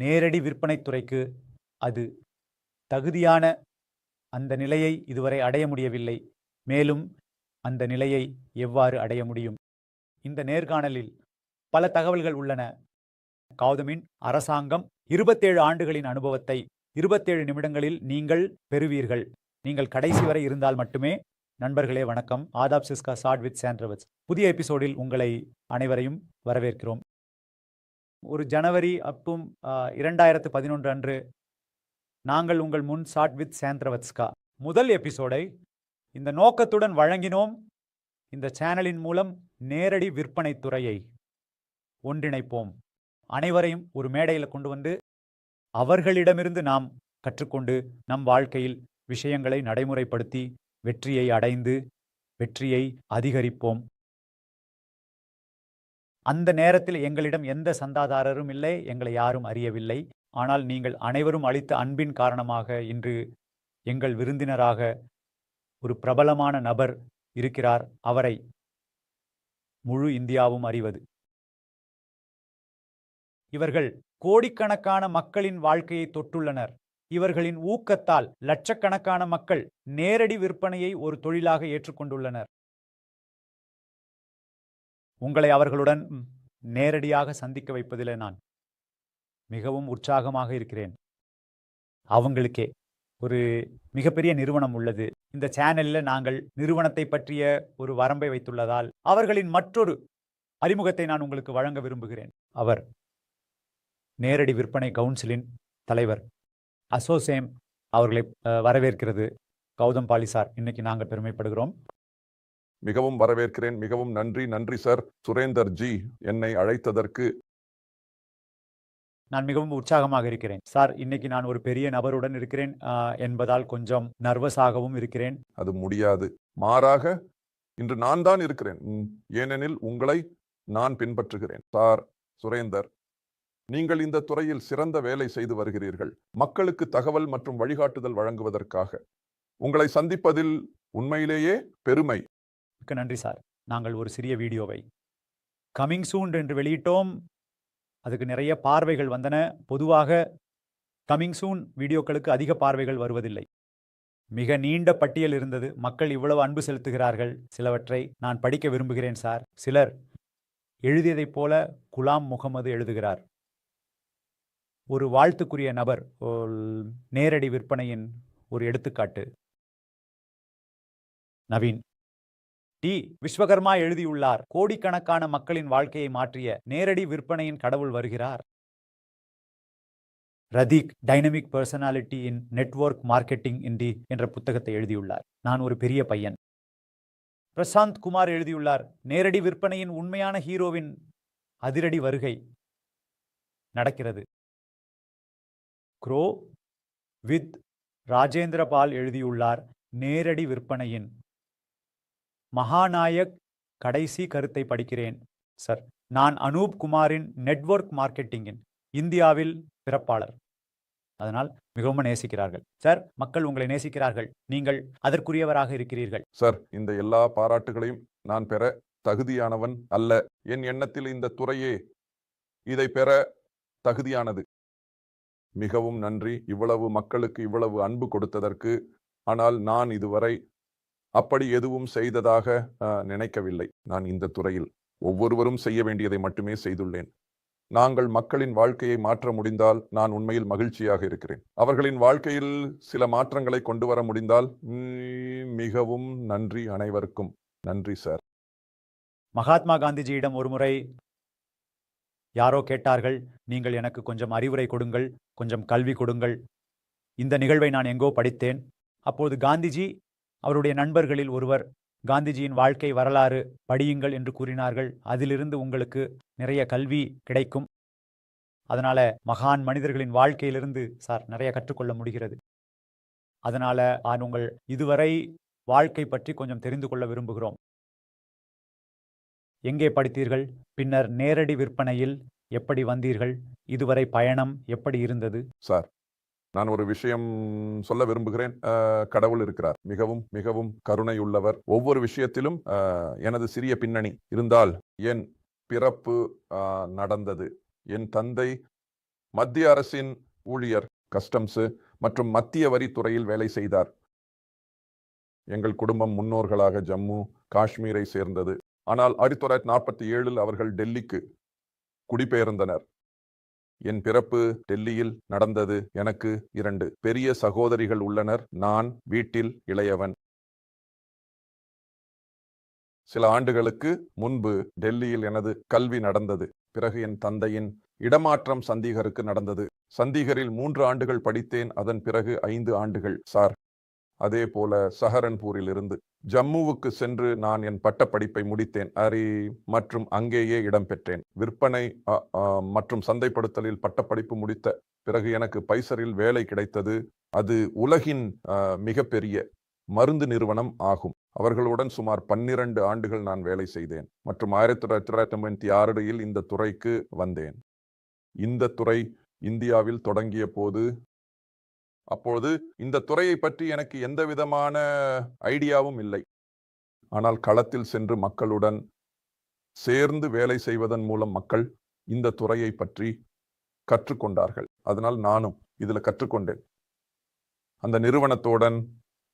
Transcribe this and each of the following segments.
நேரடி விற்பனைத் துறைக்கு அது தகுதியான அந்த நிலையை இதுவரை அடைய முடியவில்லை. மேலும் அந்த நிலையை எவ்வாறு அடைய முடியும்? இந்த நேர்காணலில் பல தகவல்கள் உள்ளன. கௌதமின் அரசாங்கம் 27 ஆண்டுகளின் அனுபவத்தை 27 நிமிடங்களில் நீங்கள் பெறுவீர்கள். நீங்கள் கடைசி வரை இருந்தால் மட்டுமே. நண்பர்களே வணக்கம். ஆதாப் சிஸ்கா சாட் வித் சாண்ட்ரவட்ஸ் புதிய எபிசோடில் உங்களை அனைவரையும் வரவேற்கிறோம். ஒரு ஜனவரி 2011 அன்று நாங்கள் உங்கள் முன் சாட் வித் சாண்ட்ரவட்ஸ்கா முதல் எபிசோடை இந்த நோக்கத்துடன் வழங்கினோம். இந்த சேனலின் மூலம் நேரடி விற்பனை துறையை ஒன்றிணைப்போம். அனைவரையும் ஒரு மேடையில் கொண்டு வந்து அவர்களிடமிருந்து நாம் கற்றுக்கொண்டு நம் வாழ்க்கையில் விஷயங்களை நடைமுறைப்படுத்தி வெற்றியை அடைந்து வெற்றியை அதிகரிப்போம். அந்த நேரத்தில் எங்களிடம் எந்த சந்தாதாரரும் இல்லை, எங்களை யாரும் அறியவில்லை. ஆனால் நீங்கள் அனைவரும் அளித்த அன்பின் காரணமாக இன்று எங்கள் விருந்தினராக ஒரு பிரபலமான நபர் இருக்கிறார். அவரை முழு இந்தியாவும் அறிவது. இவர்கள் கோடிக்கணக்கான மக்களின் வாழ்க்கையை தொட்டுள்ளனர். இவர்களின் ஊக்கத்தால் லட்சக்கணக்கான மக்கள் நேரடி விற்பனையை ஒரு தொழிலாக ஏற்றுக்கொண்டுள்ளனர். உங்களை அவர்களுடன் நேரடியாக சந்திக்க வைப்பதில் நான் மிகவும் உற்சாகமாக இருக்கிறேன். அவங்களுக்கே ஒரு மிகப்பெரிய நிறுவனம் உள்ளது. இந்த சேனலில் நாங்கள் நிறுவனத்தை பற்றிய ஒரு வரம்பை வைத்துள்ளதால் அவர்களின் மற்றொரு அறிமுகத்தை நான் உங்களுக்கு வழங்க விரும்புகிறேன். அவர் நேரடி விற்பனை கவுன்சிலின் தலைவர் அசோசேம் அவர்களை வரவேற்கிறது. கௌதம் பாலிசார், இன்னைக்கு நாங்கள் பெருமைப்படுகிறோம். மிகவும் வரவேற்கிறேன். மிகவும் நன்றி சார். சுரேந்தர் ஜி, என்னை அழைத்ததற்கு நான் மிகவும் உற்சாகமாக இருக்கிறேன் சார். இன்னைக்கு நான் ஒரு பெரிய நபருடன் இருக்கிறேன் என்பதால் கொஞ்சம் நர்வஸாகவும் இருக்கிறேன். அது முடியாது. மாறாக இன்று நான் தான் இருக்கிறேன். ஏனெனில் உங்களை நான் பின்பற்றுகிறேன். சார் சுரேந்தர், நீங்கள் இந்த துறையில் சிறந்த வேலை செய்து வருகிறீர்கள். மக்களுக்கு தகவல் மற்றும் வழிகாட்டுதல் வழங்குவதற்காக உங்களை சந்திப்பதில் உண்மையிலேயே பெருமை. மிக்க நன்றி சார். நாங்கள் ஒரு சிறிய வீடியோவை கமிங் சூன் என்று வெளியிட்டோம். அதுக்கு நிறைய பார்வைகள் வந்தன. பொதுவாக கமிங் சூன் வீடியோக்களுக்கு அதிக பார்வைகள் வருவதில்லை. மிக நீண்ட பட்டியல் இருந்தது. மக்கள் இவ்வளவு அன்பு செலுத்துகிறார்கள். சிலவற்றை நான் படிக்க விரும்புகிறேன் சார். சிலர் எழுதியதைப் போல குலாம் முகமது எழுதுகிறார். ஒரு வாழ்த்துக்குரிய நபர், நேரடி விற்பனையின் ஒரு எடுத்துக்காட்டு. நவீன் டி விஸ்வகர்மா எழுதியுள்ளார். கோடிக்கணக்கான மக்களின் வாழ்க்கையை மாற்றிய நேரடி விற்பனையின் கடவுள் வருகிறார். Rathik dynamic personality in network marketing இண்டி என்ற புத்தகத்தை எழுதியுள்ளார். நான் ஒரு பெரிய பையன். பிரசாந்த் குமார் எழுதியுள்ளார். நேரடி விற்பனையின் உண்மையான ஹீரோவின் அதிரடி வருகை நடக்கிறது. க்ரோ வித் ராஜேந்திர பால் எழுதியுள்ளார். நேரடி விற்பனையின் மகாநாயக் கடைசி கருத்தை படிக்கிறேன் சார். நான் அனூப் குமாரின் நெட்வொர்க் மார்க்கெட்டிங்கின் இந்தியாவில் பிறப்பாளர். அதனால் மிகவும் நேசிக்கிறார்கள் சார். மக்கள் உங்களை நேசிக்கிறார்கள். நீங்கள் அதற்குரியவராக இருக்கிறீர்கள் சார். இந்த எல்லா பாராட்டுகளையும் நான் பெற தகுதியானவன் அல்ல. என் எண்ணத்தில் இந்த துறையே இதை பெற தகுதியானது. மிகவும் நன்றி இவ்வளவு மக்களுக்கு இவ்வளவு அன்பு கொடுத்ததற்கு. ஆனால் நான் இதுவரை அப்படி எதுவும் செய்ததாக நினைக்கவில்லை. நான் இந்த துறையில் ஒவ்வொருவரும் செய்ய வேண்டியதை மட்டுமே செய்துள்ளேன். நாங்கள் மக்களின் வாழ்க்கையை மாற்ற முடிந்தால் நான் உண்மையில் மகிழ்ச்சியாக இருக்கிறேன். அவர்களின் வாழ்க்கையில் சில மாற்றங்களை கொண்டு வர முடிந்தால் மிகவும் நன்றி. அனைவருக்கும் நன்றி சார். மகாத்மா காந்திஜியிடம் ஒருமுறை யாரோ கேட்டார்கள், நீங்கள் எனக்கு கொஞ்சம் அறிவுரை கொடுங்கள், கொஞ்சம் கல்வி கொடுங்கள். இந்த நிகழ்வை நான் எங்கோ படித்தேன். அப்போது காந்திஜி அவருடைய நண்பர்களில் ஒருவர் காந்திஜியின் வாழ்க்கை வரலாறு படியுங்கள் என்று கூறினார்கள். அதிலிருந்து உங்களுக்கு நிறைய கல்வி கிடைக்கும். அதனால மகான் மனிதர்களின் வாழ்க்கையிலிருந்து சார் நிறைய கற்றுக்கொள்ள முடிகிறது. அதனால நான் உங்கள் இதுவரை வாழ்க்கை பற்றி கொஞ்சம் தெரிந்து கொள்ள விரும்புகிறோம். எங்கே படித்தீர்கள்? பின்னர் நேரடி விற்பனையில் எப்படி வந்தீர்கள்? இதுவரை பயணம் எப்படி இருந்தது? சார், நான் ஒரு விஷயம் சொல்ல விரும்புகிறேன். கடவுள் இருக்கிறார். மிகவும் மிகவும் கருணையுள்ளவர். ஒவ்வொரு விஷயத்திலும் எனது சிறிய பின்னணி இருந்தால் என் பிறப்பு நடந்தது. என் தந்தை மத்திய அரசின் ஊழியர், கஸ்டம்ஸ் மற்றும் மத்திய வரித்துறையில் வேலை செய்தார். எங்கள் குடும்பம் முன்னோர்களாக ஜம்மு காஷ்மீரை சேர்ந்தது. ஆனால் 1947 அவர்கள் டெல்லிக்கு குடிபெயர்ந்தனர். என் பிறப்பு டெல்லியில் நடந்தது. எனக்கு 2 பெரிய சகோதரிகள் உள்ளனர். நான் வீட்டில் இளையவன். சில ஆண்டுகளுக்கு முன்பு டெல்லியில் எனது கல்வி நடந்தது. பிறகு என் தந்தையின் இடமாற்றம் சண்டிகருக்கு நடந்தது. சண்டிகரில் 3 ஆண்டுகள் படித்தேன். அதன் பிறகு 5 ஆண்டுகள் சார். அதே போல சஹரன்பூரில் இருந்து ஜம்முவுக்கு சென்று நான் என் பட்டப்படிப்பை முடித்தேன். மற்றும் அங்கேயே இடம்பெற்றேன். விற்பனை மற்றும் சந்தைப்படுத்தலில் பட்டப்படிப்பு முடித்த பிறகு எனக்கு பைசரில் வேலை கிடைத்தது. அது உலகின் மிகப்பெரிய மருந்து நிறுவனம் ஆகும். அவர்களுடன் சுமார் 12 ஆண்டுகள் நான் வேலை செய்தேன் மற்றும் 1996 இந்த துறைக்கு வந்தேன். இந்த துறை இந்தியாவில் தொடங்கிய போது அப்பொழுது இந்த துறையை பற்றி எனக்கு எந்த விதமான ஐடியாவும் இல்லை. ஆனால் களத்தில் சென்று மக்களுடன் சேர்ந்து வேலை செய்வதன் மூலம் மக்கள் இந்த துறையை பற்றி கற்றுக்கொண்டார்கள். அதனால் நானும் இதுல கற்றுக்கொண்டேன். அந்த நிறுவனத்துடன்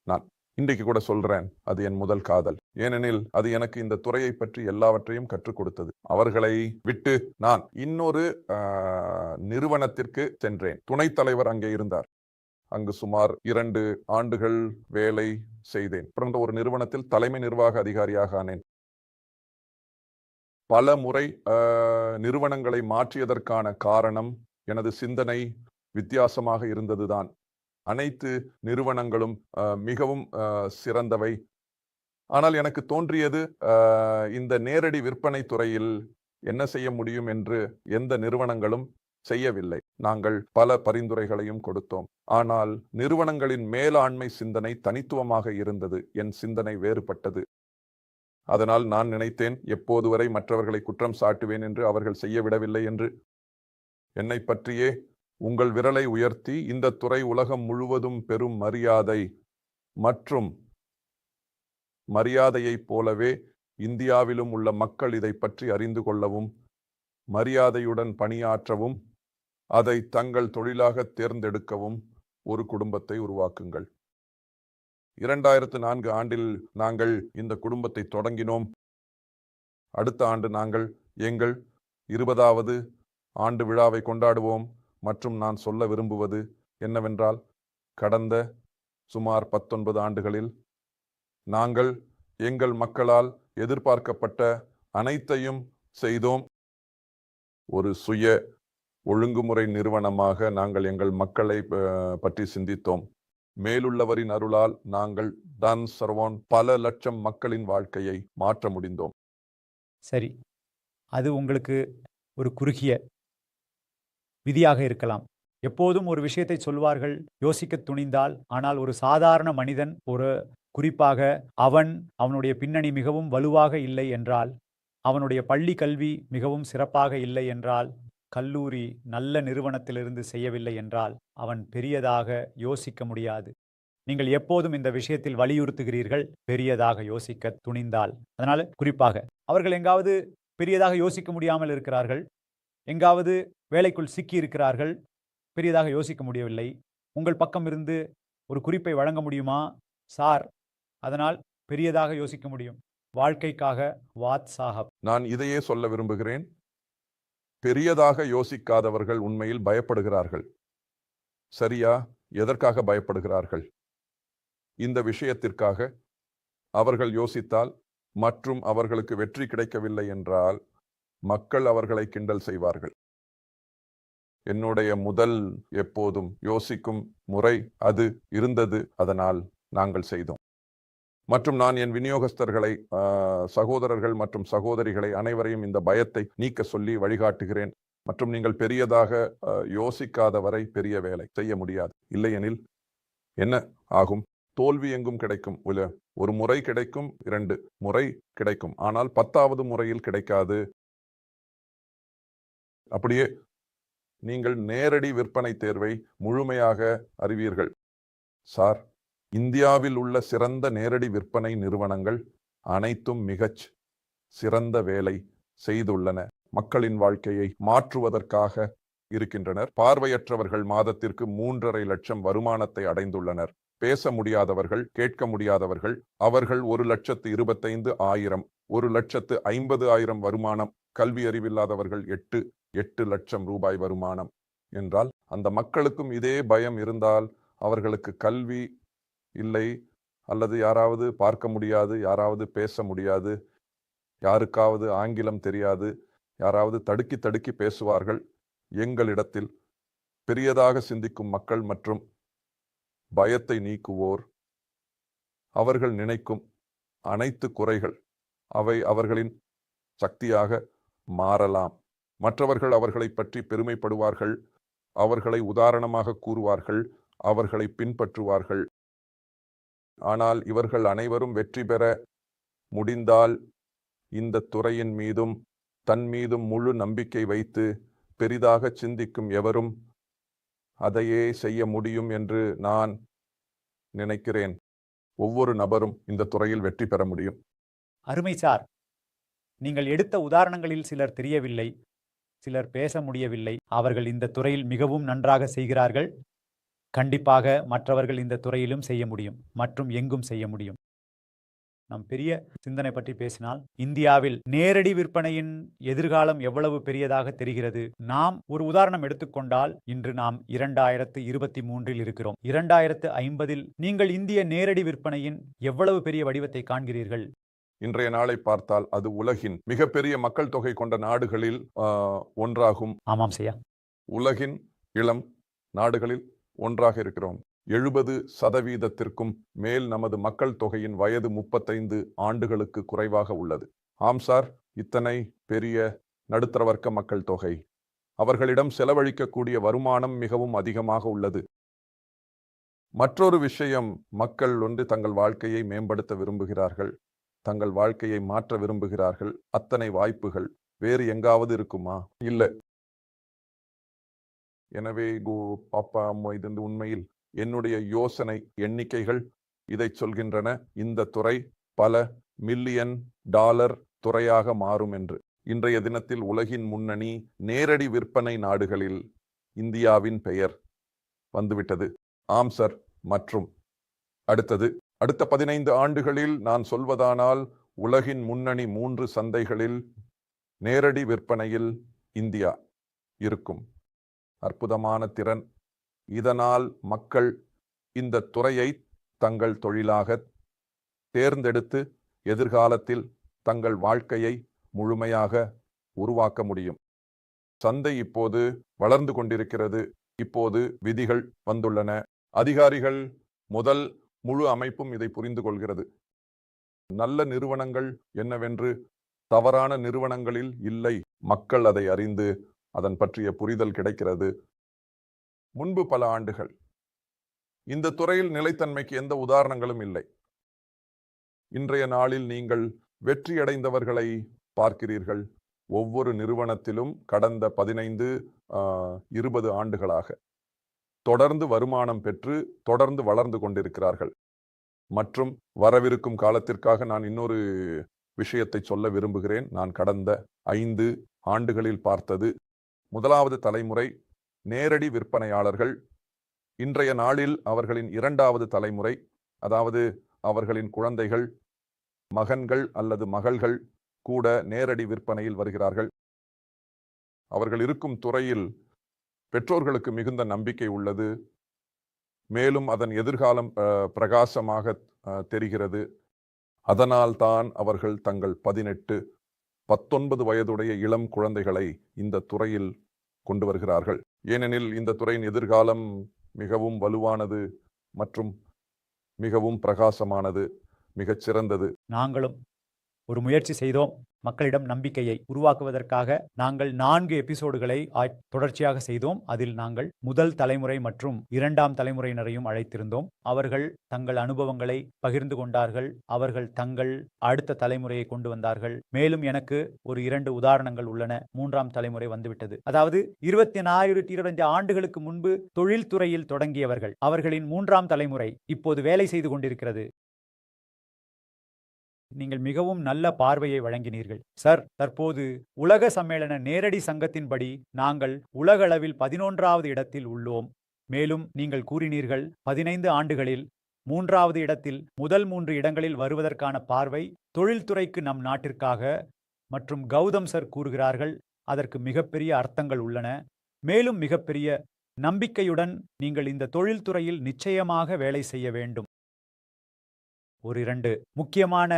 நான் இன்றைக்கு கூட சொல்றேன், அது என் முதல் காதல். ஏனெனில் அது எனக்கு இந்த துறையை பற்றி எல்லாவற்றையும் கற்றுக் கொடுத்தது. அவர்களை விட்டு நான் இன்னொரு நிறுவனத்திற்கு சென்றேன். துணைத் தலைவர் அங்கே இருந்தார். அங்கு சுமார் 2 ஆண்டுகள் வேலை செய்தேன். பிறந்த ஒரு நிறுவனத்தில் தலைமை நிர்வாக அதிகாரியாக ஆனேன். பல முறை நிறுவனங்களை மாற்றியதற்கான காரணம் எனது சிந்தனை வித்தியாசமாக இருந்ததுதான். அனைத்து நிறுவனங்களும் மிகவும் சிறந்தவை. ஆனால் எனக்கு தோன்றியது, இந்த நேரடி விற்பனை துறையில் என்ன செய்ய முடியும் என்று எந்த நிறுவனங்களும் செய்யவில்லை. நாங்கள் பல பரிந்துரைகளையும் கொடுத்தோம். ஆனால் நிறுவனங்களின் மேலாண்மை சிந்தனை தனித்துவமாக இருந்தது. என் சிந்தனை வேறுபட்டது. அதனால் நான் நினைத்தேன், எப்போது வரை மற்றவர்களை குற்றம் சாட்டுவேன் என்று அவர்கள் செய்ய விடவில்லை என்று. என்னை பற்றியே உங்கள் விரலை உயர்த்தி இந்த துறை உலகம் முழுவதும் பெரும் மரியாதை மற்றும் மரியாதையைப் போலவே இந்தியாவிலும் உள்ள மக்கள் இதை பற்றி அறிந்து கொள்ளவும், மரியாதையுடன் பணியாற்றவும், அதை தங்கள் தொழிலாக தேர்ந்தெடுக்கவும் ஒரு குடும்பத்தை உருவாக்குங்கள். 2004 ஆண்டில் நாங்கள் இந்த குடும்பத்தை தொடங்கினோம். அடுத்த ஆண்டு நாங்கள் எங்கள் 20வது ஆண்டு விழாவை கொண்டாடுவோம். மற்றும் நான் சொல்ல விரும்புவது என்னவென்றால், கடந்த சுமார் 19 ஆண்டுகளில் நாங்கள் எங்கள் மக்களால் எதிர்பார்க்கப்பட்ட அனைத்தையும் செய்தோம். ஒரு சுய ஒழுங்குமுறை நிறுவனமாக நாங்கள் எங்கள் மக்களை பற்றி சிந்தித்தோம். மேலுள்ளவரின் அருளால் நாங்கள் டான் சர்வான் பல லட்சம் மக்களின் வாழ்க்கையை மாற்ற முடிந்தோம். சரி, அது உங்களுக்கு ஒரு குறுகிய விதியாக இருக்கலாம். எப்போதும் ஒரு விஷயத்தை சொல்வார்கள், யோசிக்க துணிந்தால். ஆனால் ஒரு சாதாரண மனிதன், ஒரு குறிப்பாக அவனுடைய பின்னணி மிகவும் வலுவாக இல்லை என்றால், அவனுடைய பள்ளி கல்வி மிகவும் சிறப்பாக இல்லை என்றால், கல்லூரி நல்ல நிறுவனத்திலிருந்து செய்யவில்லை என்றால், அவன் பெரியதாக யோசிக்க முடியாது. நீங்கள் எப்போதும் இந்த விஷயத்தில் வலியுறுத்துகிறீர்கள், பெரியதாக யோசிக்க துணிந்தால். அதனால குறிப்பாக அவர்கள் எங்காவது பெரியதாக யோசிக்க முடியாமல் இருக்கிறார்கள், எங்காவது வேலைக்குள் சிக்கி இருக்கிறார்கள், பெரியதாக யோசிக்க முடியவில்லை. உங்கள் பக்கம் இருந்து ஒரு குறிப்பை வழங்க முடியுமா? சார், அதனால் பெரியதாக யோசிக்க முடியும். வாழ்க்கைக்காக வாத் சாஹப். நான் இதையே சொல்ல விரும்புகிறேன். பெரியதாக யோசிக்காதவர்கள் உண்மையில் பயப்படுகிறார்கள். சரியா? எதற்காக பயப்படுகிறார்கள்? இந்த விஷயத்திற்காக. அவர்கள் யோசித்தால் மற்றும் அவர்களுக்கு வெற்றி கிடைக்கவில்லை என்றால் மக்கள் அவர்களை கிண்டல் செய்வார்கள். என்னுடைய முதல் எப்போதும் யோசிக்கும் முறை அது இருந்தது. அதனால் நாங்கள் செய்தோம். மற்றும் நான் என் விநியோகஸ்தர்களை, சகோதரர்கள் மற்றும் சகோதரிகளை அனைவரையும் இந்த பயத்தை நீக்க சொல்லி வழிகாட்டுகிறேன். மற்றும் நீங்கள் பெரியதாக யோசிக்காத வரை பெரிய வேலை செய்ய முடியாது. இல்லையெனில் என்ன ஆகும்? தோல்வி எங்கும் கிடைக்கும். ஒரு முறை கிடைக்கும், 2 முறை கிடைக்கும், ஆனால் 10வது முறையில் கிடைக்காது. அப்படியே நீங்கள் நேரடி விற்பனை தேர்வை முழுமையாக அறிவீர்கள். சார், இந்தியாவில் உள்ள சிறந்த நேரடி விற்பனை நிறுவனங்கள் அனைத்தும் மிகச் சிறந்த வேலை செய்துள்ளன. மக்களின் வாழ்க்கையை மாற்றுவதற்காக இருக்கின்றனர். பார்வையற்றவர்கள் மாதத்திற்கு 3,50,000 லட்சம் வருமானத்தை அடைந்துள்ளனர். பேச முடியாதவர்கள், கேட்க முடியாதவர்கள், அவர்கள் 1,25,000, 1,50,000 வருமானம். கல்வி அறிவில்லாதவர்கள் 8 லட்சம் ரூபாய் வருமானம் என்றால் அந்த மக்களுக்கும் இதே பயம் இருந்தால் அவர்களுக்கு கல்வி இல்லை, அல்லது யாராவது பார்க்க முடியாது, யாராவது பேச முடியாது, யாருக்காவது ஆங்கிலம் தெரியாது, யாராவது தடுக்கி தடுக்கி பேசுவார்கள். எங்களிடத்தில் பெரியதாக சிந்திக்கும் மக்கள் மற்றும் பயத்தை நீக்குவோர், அவர்கள் நினைக்கும் அனைத்து குறைகள் அவை அவர்களின் சக்தியாக மாறலாம். மற்றவர்கள் அவர்களை பற்றி பெருமைப்படுவார்கள், அவர்களை உதாரணமாக கூறுவார்கள், அவர்களை பின்பற்றுவார்கள். ஆனால் இவர்கள் அனைவரும் வெற்றி பெற முடிந்தால் இந்த துறையின் மீதும் தன் மீதும் முழு நம்பிக்கை வைத்து பெரிதாக சிந்திக்கும் எவரும் அதையே செய்ய முடியும் என்று நான் நினைக்கிறேன். ஒவ்வொரு நபரும் இந்த துறையில் வெற்றி பெற முடியும். அருமை சார். நீங்கள் எடுத்த உதாரணங்களில் சிலர் தெரியவில்லை, சிலர் பேச முடியவில்லை. அவர்கள் இந்த துறையில் மிகவும் நன்றாக செய்கிறார்கள். கண்டிப்பாக மற்றவர்கள் இந்த துறையிலும் செய்ய முடியும் மற்றும் எங்கும் செய்ய முடியும். நாம் பெரிய சிந்தனை பற்றி பேசினால் இந்தியாவில் நேரடி விற்பனையின் எதிர்காலம் எவ்வளவு பெரியதாக தெரிகிறது. நாம் ஒரு உதாரணம் எடுத்துக்கொண்டால் இன்று நாம் 2023 இருக்கிறோம். 2050 நீங்கள் இந்திய நேரடி விற்பனையின் எவ்வளவு பெரிய வடிவத்தை காண்கிறீர்கள்? இன்றைய நாளை பார்த்தால் அது உலகின் மிகப்பெரிய மக்கள் தொகை கொண்ட நாடுகளில் ஒன்றாகும். ஆமாம் செய்யா. உலகின் இளம் நாடுகளில் ஒன்றாக இருக்கிறோம். 70% மேல் நமது மக்கள் தொகையின் வயது 35 ஆண்டுகளுக்கு குறைவாக உள்ளது. ஆம் சார், இத்தனை பெரிய நடுத்தர வர்க்க மக்கள் தொகை. அவர்களிடம் செலவழிக்கக்கூடிய வருமானம் மிகவும் அதிகமாக உள்ளது. மற்றொரு விஷயம், மக்கள் தங்கள் வாழ்க்கையை மேம்படுத்த விரும்புகிறார்கள், தங்கள் வாழ்க்கையை மாற்ற விரும்புகிறார்கள். அத்தனை வாய்ப்புகள் வேறு எங்காவது இருக்குமா? இல்லை. எனவே பாப்பா அம்மா, இது உண்மையில் என்னுடைய யோசனை எண்ணிக்கைகள் இதை சொல்கின்றன. இந்த துறை பல $1 மில்லியன் துறையாக மாறும் என்று. இன்றைய தினத்தில் உலகின் முன்னணி நேரடி விற்பனை நாடுகளில் இந்தியாவின் பெயர் வந்துவிட்டது. ஆம் சார். மற்றும் அடுத்த 15 ஆண்டுகளில் நான் சொல்வதானால் உலகின் முன்னணி 3 சந்தைகளில் நேரடி விற்பனையில் இந்தியா இருக்கும். அற்புதமான திறன். இதனால் மக்கள் இந்த துறையை தங்கள் தொழிலாக தேர்ந்தெடுத்து எதிர்காலத்தில் தங்கள் வாழ்க்கையை முழுமையாக உருவாக்க முடியும். சந்தை இப்போது வளர்ந்து கொண்டிருக்கிறது. இப்போது விதிகள் வந்துள்ளன. அதிகாரிகள் முதல் முழு அமைப்பும் இதை புரிந்து கொள்கிறது. நல்ல நிறுவனங்கள் என்னவென்று தவறான நிறுவனங்களில் இல்லை. மக்கள் அதை அறிந்து அதன் பற்றிய புரிதல் கிடைக்கிறது. முன்பு பல ஆண்டுகள் இந்த துறையில் நிலைத்தன்மைக்கு எந்த உதாரணங்களும் இல்லை. இன்றைய நாளில் நீங்கள் வெற்றியடைந்தவர்களை பார்க்கிறீர்கள். ஒவ்வொரு நிறுவனத்திலும் கடந்த 15-20 ஆண்டுகளாக தொடர்ந்து வருமானம் பெற்று தொடர்ந்து வளர்ந்து கொண்டிருக்கிறார்கள். மற்றும் வரவிருக்கும் காலத்திற்காக நான் இன்னொரு விஷயத்தை சொல்ல விரும்புகிறேன். நான் கடந்த 5 ஆண்டுகளில் பார்த்தது, முதலாவது தலைமுறை நேரடி விற்பனையாளர்கள் இன்றைய நாளில் அவர்களின் 2வது தலைமுறை, அதாவது அவர்களின் குழந்தைகள், மகன்கள் அல்லது மகள்கள் கூட நேரடி விற்பனையில் வருகிறார்கள். அவர்கள் இருக்கும் துறையில் பெற்றோர்களுக்கு மிகுந்த நம்பிக்கை உள்ளது. மேலும் அதன் எதிர்காலம் பிரகாசமாக தெரிகிறது. அதனால்தான் அவர்கள் தங்கள் 18-19 வயதுடைய இளம் குழந்தைகளை இந்த துறையில் கொண்டு வருகிறார்கள். ஏனெனில் இந்த துறையின் எதிர்காலம் மிகவும் வலுவானது மற்றும் மிகவும் பிரகாசமானது, மிகச்சிறந்தது. நாங்களும் ஒரு முயற்சி செய்தோம். மக்களிடம் நம்பிக்கையை உருவாக்குவதற்காக நாங்கள் 4 எபிசோடுகளை தொடர்ச்சியாக செய்தோம். அதில் நாங்கள் முதல் தலைமுறை மற்றும் 2ஆம் தலைமுறையினரையும் அழைத்திருந்தோம். அவர்கள் தங்கள் அனுபவங்களை பகிர்ந்து கொண்டார்கள். அவர்கள் தங்கள் அடுத்த தலைமுறையை கொண்டு வந்தார்கள். மேலும் எனக்கு ஒரு 2 உதாரணங்கள் உள்ளன. 3ஆம் தலைமுறை வந்துவிட்டது. அதாவது 25 ஆண்டுகளுக்கு முன்பு தொழில்துறையில் தொடங்கியவர்கள், அவர்களின் 3ஆம் தலைமுறை இப்போது வேலை செய்து கொண்டிருக்கிறது. நீங்கள் மிகவும் நல்ல பார்வையை வழங்கினீர்கள். சார், தற்போது உலக சம்மேளன நேரடி சங்கத்தின்படி நாங்கள் உலகளவில் 11வது இடத்தில் உள்ளோம். மேலும் நீங்கள் கூறினீர்கள் 15 ஆண்டுகளில் 3வது இடத்தில் முதல் 3 இடங்களில் வருவதற்கான பார்வை தொழில்துறைக்கு நம் நாட்டிற்காக மற்றும் கௌதம் சார் கூறுகிறார்கள் அதற்கு மிகப்பெரிய அர்த்தங்கள் உள்ளன. மேலும் மிகப்பெரிய நம்பிக்கையுடன் நீங்கள் இந்த தொழில்துறையில் நிச்சயமாக வேலை செய்ய வேண்டும். ஒரு 2 முக்கியமான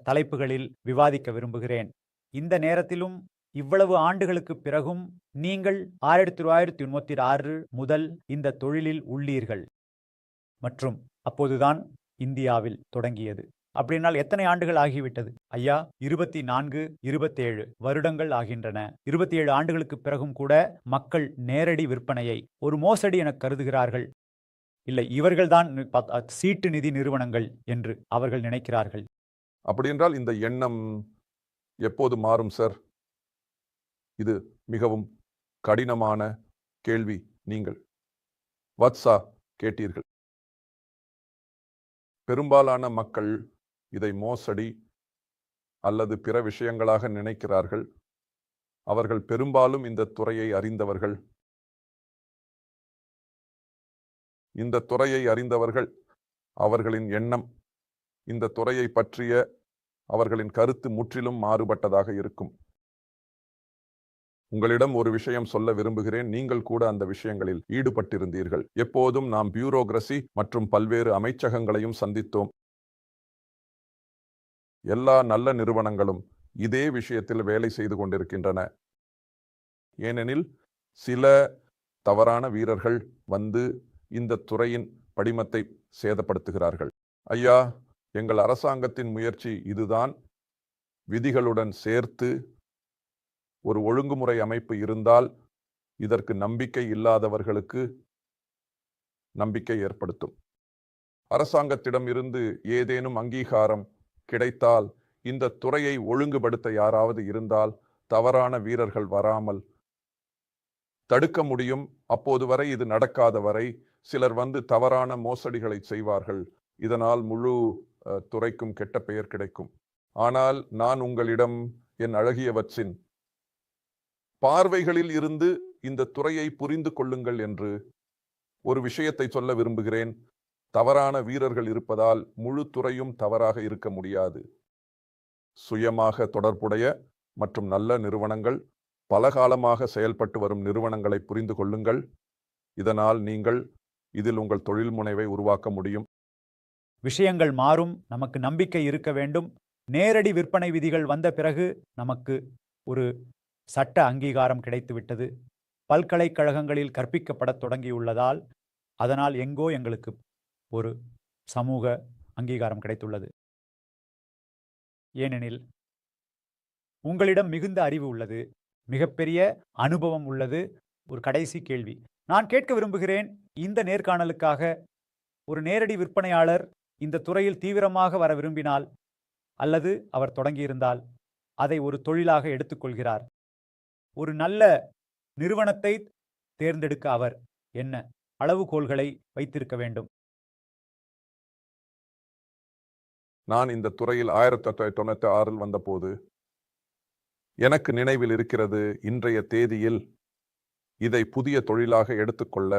தலைப்புகளில் விவாதிக்க விரும்புகிறேன். இந்த நேரத்திலும் இவ்வளவு ஆண்டுகளுக்கு பிறகும் நீங்கள் 1996 முதல் இந்த தொழிலில் உள்ளீர்கள் மற்றும் அப்போதுதான் இந்தியாவில் தொடங்கியது. அப்படினால் எத்தனை ஆண்டுகள் ஆகிவிட்டது ஐயா? 24, 27 வருடங்கள் ஆகின்றன. 27 ஆண்டுகளுக்கு பிறகும் கூட மக்கள் நேரடி விற்பனையை ஒரு மோசடி என கருதுகிறார்கள். இல்லை, இவர்கள்தான் சீட்டு நிதி நிறுவனங்கள் என்று அவர்கள் நினைக்கிறார்கள். அப்படி என்றால் இந்த எண்ணம் எப்போது மாறும் சார்? இது மிகவும் கடினமான கேள்வி. நீங்கள் வத்சா கேட்டீர்கள். பெரும்பாலான மக்கள் இதை மோசடி அல்லது பிற விஷயங்களாக நினைக்கிறார்கள். அவர்கள் பெரும்பாலும் இந்த துறையை அறிந்தவர்கள். இந்த துறையை அறிந்தவர்கள் அவர்களின் எண்ணம் இந்த துறையை பற்றிய அவர்களின் கருத்து முற்றிலும் மாறுபட்டதாக இருக்கும். உங்களிடம் ஒரு விஷயம் சொல்ல விரும்புகிறேன். நீங்கள் கூட அந்த விஷயங்களில் ஈடுபட்டிருந்தீர்கள். எப்போதும் நாம் பியூரோகிரசி மற்றும் பல்வேறு அமைச்சகங்களையும் சந்தித்தோம். எல்லா நல்ல நிறுவனங்களும் இதே விஷயத்தில் வேலை செய்து கொண்டிருக்கின்றன. ஏனெனில் சில தவறான வீரர்கள் வந்து இந்த துறையின் படிமத்தை சேதப்படுத்துகிறார்கள். ஐயா, எங்கள் அரசாங்கத்தின் முயற்சி இதுதான். விதிகளுடன் சேர்த்து ஒரு ஒழுங்குமுறை அமைப்பு இருந்தால் இதற்கு நம்பிக்கை இல்லாதவர்களுக்கு நம்பிக்கை ஏற்படுத்தும். அரசாங்கத்திடம் இருந்து ஏதேனும் அங்கீகாரம் கிடைத்தால் இந்த துறையை ஒழுங்குபடுத்த யாராவது இருந்தால் தவறான வீரர்கள் வராமல் தடுக்க முடியும். அப்போது வரை இது நடக்காத வரை சிலர் வந்து தவறான மோசடிகளை செய்வார்கள். இதனால் முழு துறைக்கும் கெட்ட பெயர் கிடைக்கும். ஆனால் நான் உங்களிடம் என் அழகியவற்றின் பார்வைகளில் இருந்து இந்த துறையை புரிந்து கொள்ளுங்கள் என்று ஒரு விஷயத்தை சொல்ல விரும்புகிறேன். தவறான வீரர்கள் இருப்பதால் முழு துறையும் தவறாக இருக்க முடியாது. சுயமாக தொடர்புடைய மற்றும் நல்ல நிறுவனங்கள், பலகாலமாக செயல்பட்டு வரும் நிறுவனங்களை புரிந்து கொள்ளுங்கள். இதனால் நீங்கள் இதில் உங்கள் தொழில் முனைவை உருவாக்க முடியும். விஷயங்கள் மாறும். நமக்கு நம்பிக்கை இருக்க வேண்டும். நேரடி விற்பனை விதிகள் வந்த பிறகு நமக்கு ஒரு சட்ட அங்கீகாரம் கிடைத்துவிட்டது. பல்கலைக்கழகங்களில் கற்பிக்கப்படத் தொடங்கியுள்ளதால் அதனால் எங்கோ எங்களுக்கு ஒரு சமூக அங்கீகாரம் கிடைத்துள்ளது. ஏனெனில் உங்களிடம் மிகுந்த அறிவு உள்ளது, மிகப்பெரிய அனுபவம் உள்ளது. ஒரு கடைசி கேள்வி நான் கேட்க விரும்புகிறேன். இந்த நேர்காணலுக்காக ஒரு நேரடி விற்பனையாளர் இந்த துறையில் தீவிரமாக வர விரும்பினால் அல்லது அவர் தொடங்கியிருந்தால் அதை ஒரு தொழிலாக எடுத்துக்கொள்கிறார். ஒரு நல்ல நிறுவனத்தை தேர்ந்தெடுக்க அவர் என்ன அளவுகோல்களை வைத்திருக்க வேண்டும்? நான் இந்த துறையில் 1996 வந்தபோது எனக்கு நினைவில் இருக்கிறது, இன்றைய தேதியில் இதை புதிய தொழிலாக எடுத்துக்கொள்ள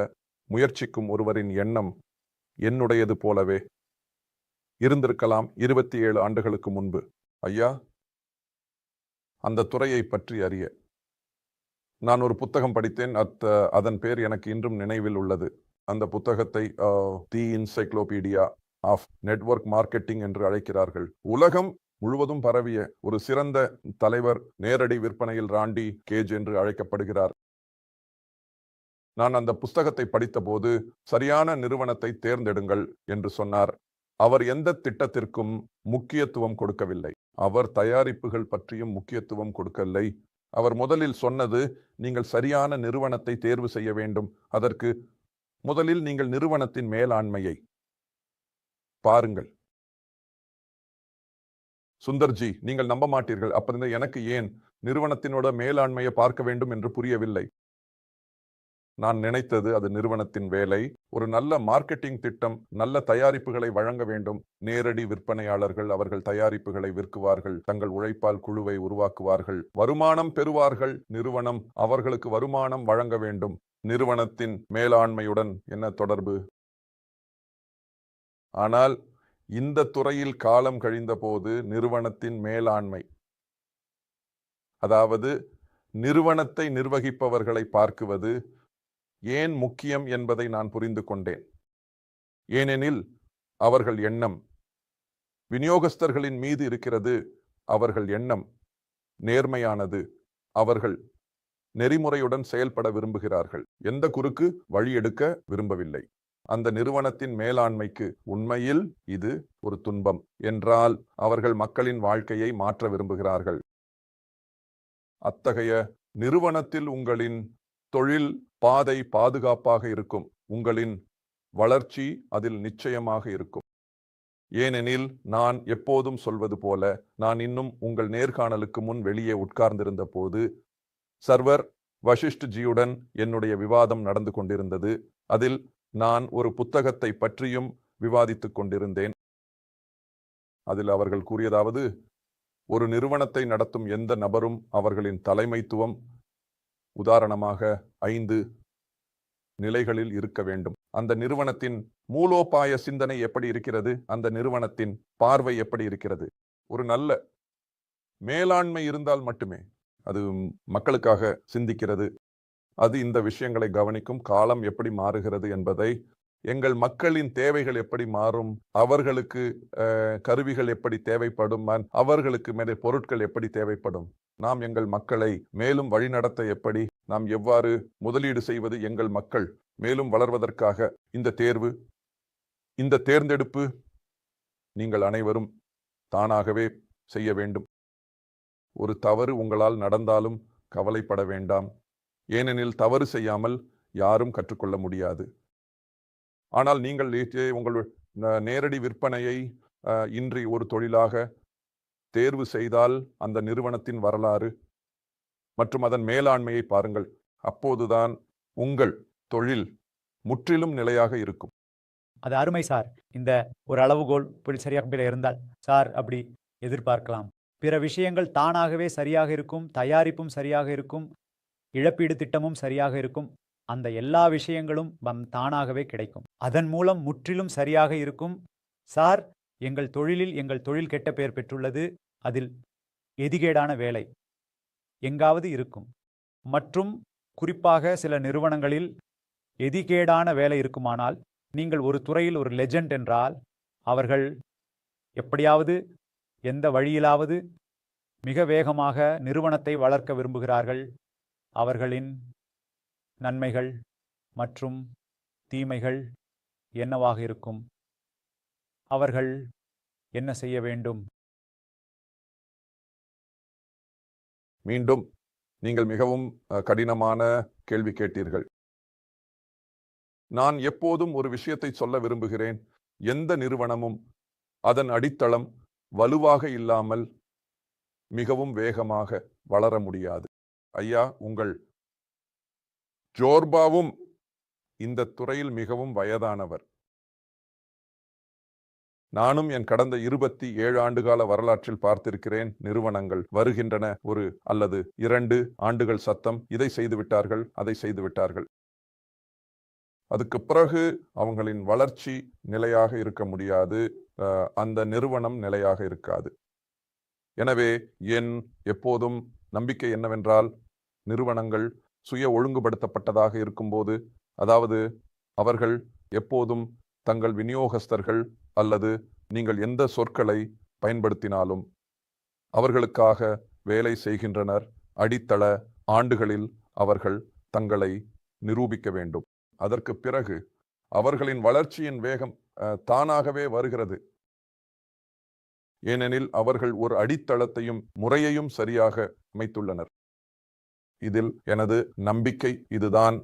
முயற்சிக்கும் ஒருவரின் எண்ணம் என்னுடையது போலவே இருந்திருக்கலாம் 27 ஆண்டுகளுக்கு முன்பு. ஐயா, அந்த துறையை பற்றி அறிய நான் ஒரு புத்தகம் படித்தேன். அதன் பேர் எனக்கு இன்றும் நினைவில் உள்ளது. அந்த புத்தகத்தை தி என்சைக்ளோபீடியா ஆஃப் நெட்வொர்க் மார்க்கெட்டிங் என்று அழைக்கிறார்கள். உலகம் முழுவதும் பரவிய ஒரு சிறந்த தலைவர், நேரடி விற்பனையில் ராண்டி கேஜ் என்று அழைக்கப்படுகிறார். நான் அந்த புத்தகத்தை படித்தபோது சரியான நிறுவனத்தை தேர்ந்தெடுங்கள் என்று சொன்னார். அவர் எந்த திட்டத்திற்கும் முக்கியத்துவம் கொடுக்கவில்லை. அவர் தயாரிப்புகள் பற்றியும் முக்கியத்துவம் கொடுக்கவில்லை. அவர் முதலில் சொன்னது, நீங்கள் சரியான நிறுவனத்தை தேர்வு செய்ய வேண்டும். அதற்கு முதலில் நீங்கள் நிறுவனத்தின் மேலாண்மையை பாருங்கள். சுந்தர்ஜி, நீங்கள் நம்ப மாட்டீர்கள். அப்ப எனக்கு ஏன் நிறுவனத்தினோட மேலாண்மையை பார்க்க வேண்டும் என்று புரியவில்லை. நான் நினைத்தது அது நிறுவனத்தின் வேலை. ஒரு நல்ல மார்க்கெட்டிங் திட்டம், நல்ல தயாரிப்புகளை வழங்க வேண்டும். நேரடி விற்பனையாளர்கள் அவர்கள் தயாரிப்புகளை விற்குவார்கள், தங்கள் உழைப்பால் குழுவை உருவாக்குவார்கள், வருமானம் பெறுவார்கள். நிறுவனம் அவர்களுக்கு வருமானம் வழங்க வேண்டும். நிறுவனத்தின் மேலாண்மையுடன் என்ன தொடர்பு? ஆனால் இந்த துறையில் காலம் கழிந்த போது நிறுவனத்தின் மேலாண்மை, அதாவது நிறுவனத்தை நிர்வகிப்பவர்களை பார்க்குவது ஏன் முக்கியம் என்பதை நான் புரிந்து கொண்டேன். ஏனெனில் அவர்கள் எண்ணம் விநியோகஸ்தர்களின் மீது இருக்கிறது. அவர்கள் எண்ணம் நேர்மையானது. அவர்கள் நெறிமுறையுடன் செயல்பட விரும்புகிறார்கள். எந்த குறுக்கு வழி எடுக்க விரும்பவில்லை. அந்த நிறுவனத்தின் மேலாண்மைக்கு உண்மையில் இது ஒரு துன்பம் என்றால் அவர்கள் மக்களின் வாழ்க்கையை மாற்ற விரும்புகிறார்கள். அத்தகைய நிறுவனத்தில் உங்களின் தொழில் பாதை பாதுகாப்பாக இருக்கும். உங்களின் வளர்ச்சி அதில் நிச்சயமாக இருக்கும். ஏனெனில் நான் எப்போதும் சொல்வது போல, நான் இன்னும் உங்கள் நேர்காணலுக்கு முன் வெளியே உட்கார்ந்திருந்த போது சர்வர் வசிஷ்ட் ஜியுடன் என்னுடைய விவாதம் நடந்து கொண்டிருந்தது. அதில் நான் ஒரு புத்தகத்தை பற்றியும் விவாதித்துக் கொண்டிருந்தேன். அதில் அவர்கள் கூறியதாவது, ஒரு நிறுவனத்தை நடத்தும் எந்த நபரும் அவர்களின் தலைமைத்துவம் உதாரணமாக 5 நிலைகளில் இருக்க வேண்டும். அந்த நிறுவனத்தின் மூலோபாய சிந்தனை எப்படி இருக்கிறது? அந்த நிறுவனத்தின் பார்வை எப்படி இருக்கிறது? ஒரு நல்ல மேலாண்மை இருந்தால் மட்டுமே அது மக்களுக்காக சிந்திக்கிறது. அது இந்த விஷயங்களை கவனிக்கும். காலம் எப்படி மாறுகிறது என்பதை, எங்கள் மக்களின் தேவைகள் எப்படி மாறும், அவர்களுக்கு கருவிகள் எப்படி தேவைப்படும், அவர்களுக்கு மேலே பொருட்கள் எப்படி தேவைப்படும், நாம் எங்கள் மக்களை மேலும் வழிநடத்த எப்படி, நாம் எவ்வாறு முதலீடு செய்வது, எங்கள் மக்கள் மேலும் வளர்வதற்காக இந்த தேர்வு, இந்த தேர்ந்தெடுப்பு நீங்கள் அனைவரும் தானாகவே செய்ய வேண்டும். ஒரு தவறு உங்களால் நடந்தாலும் கவலைப்பட வேண்டாம். ஏனெனில் தவறு செய்யாமல் யாரும் கற்றுக்கொள்ள முடியாது. ஆனால் நீங்கள் உங்கள் நேரடி விற்பனையை இன்றி ஒரு தொழிலாக தேர்வு செய்தால் அந்த நிறுவனத்தின் வரலாறு மற்றும் அதன் மேலாண்மையை பாருங்கள். அப்போதுதான் உங்கள் தொழில் முற்றிலும் நிலையாக இருக்கும். அது அருமை சார். இந்த ஒரு அளவுகோல் சரியாக இருந்தால் சார் அப்படி எதிர்பார்க்கலாம். பிற விஷயங்கள் தானாகவே சரியாக இருக்கும், தயாரிப்பும் சரியாக இருக்கும், இழப்பீடு திட்டமும் சரியாக இருக்கும். அந்த எல்லா விஷயங்களும் தானாகவே கிடைக்கும். அதன் மூலம் முற்றிலும் சரியாக இருக்கும். சார், எங்கள் தொழில் கெட்ட பெயர் பெற்றுள்ளது. அதில் எதிகேடான வேலை எங்காவது இருக்கும். மற்றும் குறிப்பாக சில நிறுவனங்களில் எதிகேடான வேலை இருக்குமானால், நீங்கள் ஒரு துறையில் ஒரு லெஜெண்ட் என்றால், அவர்கள் எப்படியாவது எந்த வழியிலாவது மிக வேகமாக நிறுவனத்தை வளர்க்க விரும்புகிறார்கள். அவர்களின் நன்மைகள் மற்றும் தீமைகள் என்னவாக இருக்கும்? அவர்கள் என்ன செய்ய வேண்டும்? மீண்டும் நீங்கள் மிகவும் கடினமான கேள்வி கேட்டீர்கள். நான் எப்போதும் ஒரு விஷயத்தை சொல்ல விரும்புகிறேன். எந்த நிறுவனமும் அதன் அடித்தளம் வலுவாக இல்லாமல் மிகவும் வேகமாக வளர முடியாது. ஐயா, உங்கள் ஜோர்பாவும் இந்த துறையில் மிகவும் வயதானவர். நானும் என் கடந்த 27 ஆண்டுகால வரலாற்றில் பார்த்திருக்கிறேன். நிறுவனங்கள் வருகின்றன, ஒரு அல்லது 2 ஆண்டுகள் சத்தம், இதை செய்து விட்டார்கள், அதை செய்து விட்டார்கள். அதுக்கு பிறகு அவங்களின் வளர்ச்சி நிலையாக இருக்க முடியாது. அந்த நிறுவனம் நிலையாக இருக்காது. எனவே என் எப்போதும் நம்பிக்கை என்னவென்றால், நிறுவனங்கள் சுய ஒழுங்குபடுத்தப்பட்டதாக இருக்கும்போது, அதாவது அவர்கள் எப்போதும் தங்கள் விநியோகஸ்தர்கள் அல்லது நீங்கள் எந்த சொற்களை பயன்படுத்தினாலும் அவர்களுக்காக வேலை செய்கின்றனர். அடித்தள ஆண்டுகளில் அவர்கள் தங்களை நிரூபிக்க வேண்டும். அதற்கு பிறகு அவர்களின் வளர்ச்சியின் வேகம் தானாகவே வருகிறது. ஏனெனில் அவர்கள் ஒரு அடித்தளத்தையும் முறையையும் சரியாக அமைத்துள்ளனர். இதில் எனது நம்பிக்கை இதுதான்.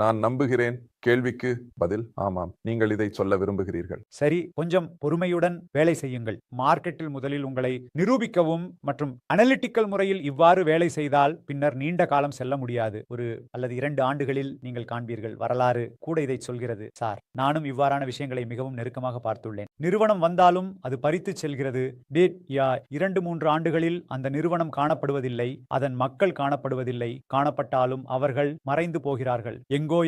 நான் நம்புகிறேன் கேள்விக்கு பதில் ஆமாம். நீங்கள் இதை சொல்ல விரும்புகிறீர்கள். சரி, கொஞ்சம் பொறுமையுடன் வேலை செய்யுங்கள். மார்க்கெட்டில் முதலில் உங்களை நிரூபிக்கவும் மற்றும் அனலிட்டிக்கல் முறையில் இவ்வாறு வேலை செய்தால் பின்னர் நீண்ட காலம் செல்ல முடியாது. ஒரு அல்லது 2 ஆண்டுகளில் நீங்கள் காண்பீர்கள். வரலாறு கூட இதை சொல்கிறது. சார், நானும் இவ்வாறான விஷயங்களை மிகவும் நெருக்கமாக பார்த்துள்ளேன். நிறுவனம் வந்தாலும் அது பறித்து செல்கிறது. 2-3 ஆண்டுகளில் அந்த நிறுவனம் காணப்படுவதில்லை. அதன் மக்கள் காணப்படுவதில்லை. காணப்பட்டாலும் அவர்கள் மறைந்து போகிறார்கள். எங்கோ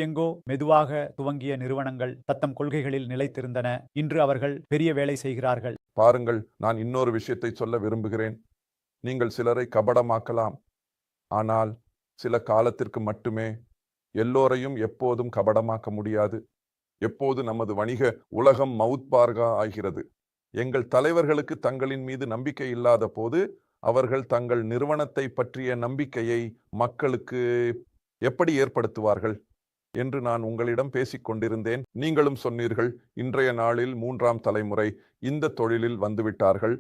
மெதுவாக துவங்கிய நிறுவனங்கள் தத்தம் கொள்கைகளில் நிலைத்திருந்தன. இன்று அவர்கள் பெரிய வேலை செய்கிறார்கள். பாருங்கள், நான் இன்னொரு விஷயத்தை சொல்ல விரும்புகிறேன். நீங்கள் சிலரை கபடமாக்கலாம். ஆனால் சில காலத்திற்கு மட்டுமே. எல்லோரையும் எப்போதும் கபடமாக்க முடியாது. எப்போது நமது வணிக உலகம் மவுத்பார்கா ஆகிறது. எங்கள் தலைவர்களுக்கு தங்களின் மீது நம்பிக்கை இல்லாத போது அவர்கள் தங்கள் நிறுவனத்தை பற்றிய நம்பிக்கையை மக்களுக்கு எப்படி ஏற்படுத்துவார்கள் என்று நான் உங்களிடம் பேசிக் கொண்டிருந்தேன். நீங்களும் சொன்னீர்கள், இன்றைய நாளில் 3ஆம் தலைமுறை இந்த தொழிலில் வந்துவிட்டார்கள்.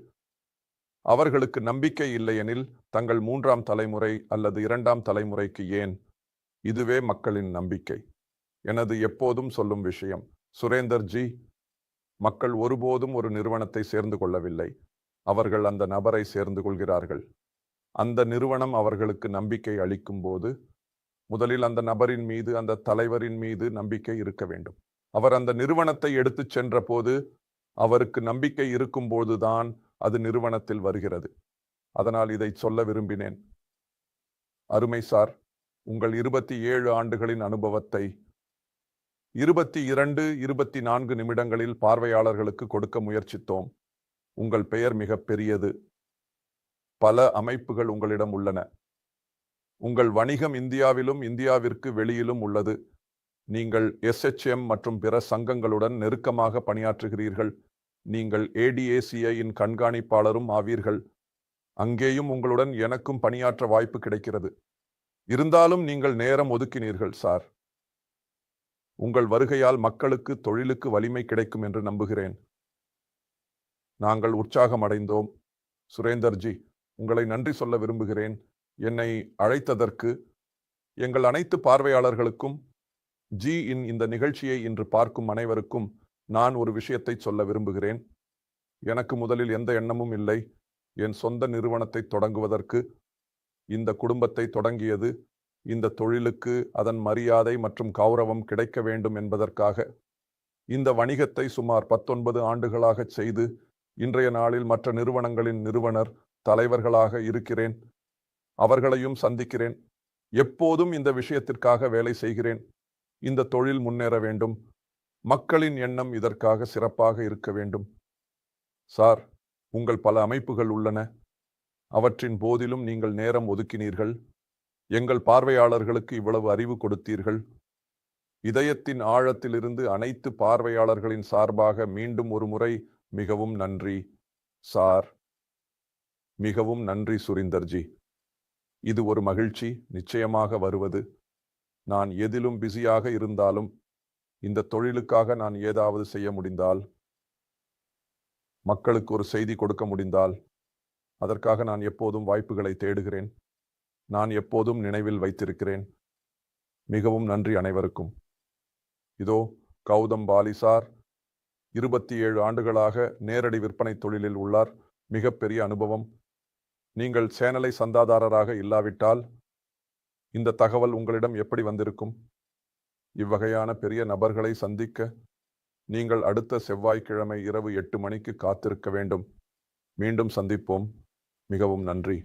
அவர்களுக்கு நம்பிக்கை இல்லையெனில் தங்கள் 3ஆம் தலைமுறை அல்லது 2ஆம் தலைமுறைக்கு ஏன்? இதுவே மக்களின் நம்பிக்கை. எனது எப்போதும் சொல்லும் விஷயம். சுரேந்தர் ஜி, மக்கள் ஒருபோதும் ஒரு நிறுவனத்தை சேர்ந்து கொள்ளவில்லை. அவர்கள் அந்த நபரை சேர்ந்து கொள்கிறார்கள். அந்த நிறுவனம் அவர்களுக்கு நம்பிக்கை அளிக்கும் போது முதலில் அந்த நபரின் மீது, அந்த தலைவரின் மீது நம்பிக்கை இருக்க வேண்டும். அவர் அந்த நிறுவனத்தை எடுத்துச் சென்ற போது அவருக்கு நம்பிக்கை இருக்கும் போதுதான் அது நிறுவனத்தில் வருகிறது. அதனால் இதை சொல்ல விரும்பினேன். அருமை சார், உங்கள் 27 ஆண்டுகளின் அனுபவத்தை 22-24 நிமிடங்களில் பார்வையாளர்களுக்கு கொடுக்க முயற்சித்தோம். உங்கள் பெயர் மிக பெரியது. பல அமைப்புகள் உங்களிடம் உள்ளன. உங்கள் வணிகம் இந்தியாவிலும் இந்தியாவிற்கு வெளியிலும் உள்ளது. நீங்கள் SHM மற்றும் பிற சங்கங்களுடன் நெருக்கமாக பணியாற்றுகிறீர்கள். நீங்கள் ADACIயின் கண்காணிப்பாளரும் ஆவீர்கள். அங்கேயும் உங்களுடன் எனக்கும் பணியாற்ற வாய்ப்பு கிடைக்கிறது. இருந்தாலும் நீங்கள் நேரம் ஒதுக்கினீர்கள் சார். உங்கள் வருகையால் மக்களுக்கு, தொழிலுக்கு வலிமை கிடைக்கும் என்று நம்புகிறேன். நாங்கள் உற்சாகம் அடைந்தோம். சுரேந்தர்ஜி, உங்களை நன்றி சொல்ல விரும்புகிறேன். என்னை அழைத்ததற்கு. எங்கள் அனைத்து பார்வையாளர்களுக்கும், ஜி-இன் இந்த நிகழ்ச்சியை இன்று பார்க்கும் அனைவருக்கும் நான் ஒரு விஷயத்தை சொல்ல விரும்புகிறேன். எனக்கு முதலில் எந்த எண்ணமும் இல்லை. என் சொந்த நிறுவனத்தை தொடங்குவதற்கு இந்த குடும்பத்தை தொடங்கியது இந்த தொழிலுக்கு அதன் மரியாதை மற்றும் கௌரவம் கிடைக்க வேண்டும் என்பதற்காக. இந்த வணிகத்தை சுமார் 19 ஆண்டுகளாக செய்து இன்றைய நாளில் மற்ற நிறுவனங்களின் நிறுவனர் தலைவர்களாக இருக்கிறேன். அவர்களையும் சந்திக்கிறேன். எப்போதும் இந்த விஷயத்திற்காக வேலை செய்கிறேன். இந்த தொழில் முன்னேற வேண்டும். மக்களின் எண்ணம் இதற்காக சிறப்பாக இருக்க வேண்டும். சார், உங்கள் பல அமைப்புகள் உள்ளன. அவற்றின் போதிலும் நீங்கள் நேரம் ஒதுக்கினீர்கள். எங்கள் பார்வையாளர்களுக்கு இவ்வளவு அறிவு கொடுத்தீர்கள். இதயத்தின் ஆழத்திலிருந்து அனைத்து பார்வையாளர்களின் சார்பாக மீண்டும் ஒரு முறை மிகவும் நன்றி சார். மிகவும் நன்றி சுரீந்தர்ஜி. இது ஒரு மகிழ்ச்சி நிச்சயமாக வருவது. நான் எதிலும் பிஸியாக இருந்தாலும் இந்த தொழிலுக்காக நான் ஏதாவது செய்ய முடிந்தால், மக்களுக்கு ஒரு செய்தி கொடுக்க முடிந்தால், அதற்காக நான் எப்போதும் வாய்ப்புகளை தேடுகிறேன். நான் எப்போதும் நினைவில் வைத்திருக்கிறேன். மிகவும் நன்றி அனைவருக்கும். இதோ கௌதம் பாலி சார் 27 ஆண்டுகளாக நேரடி விற்பனை தொழிலில் உள்ளார். மிகப்பெரிய அனுபவம். நீங்கள் சேனலை சந்தாதாரராக இல்லாவிட்டால் இந்த தகவல் உங்களிடம் எப்படி வந்திருக்கும்? இவ்வகையான பெரிய நபர்களை சந்திக்க நீங்கள் அடுத்த செவ்வாய்க்கிழமை இரவு 8 மணிக்கு காத்திருக்க வேண்டும். மீண்டும் சந்திப்போம். மிகவும் நன்றி.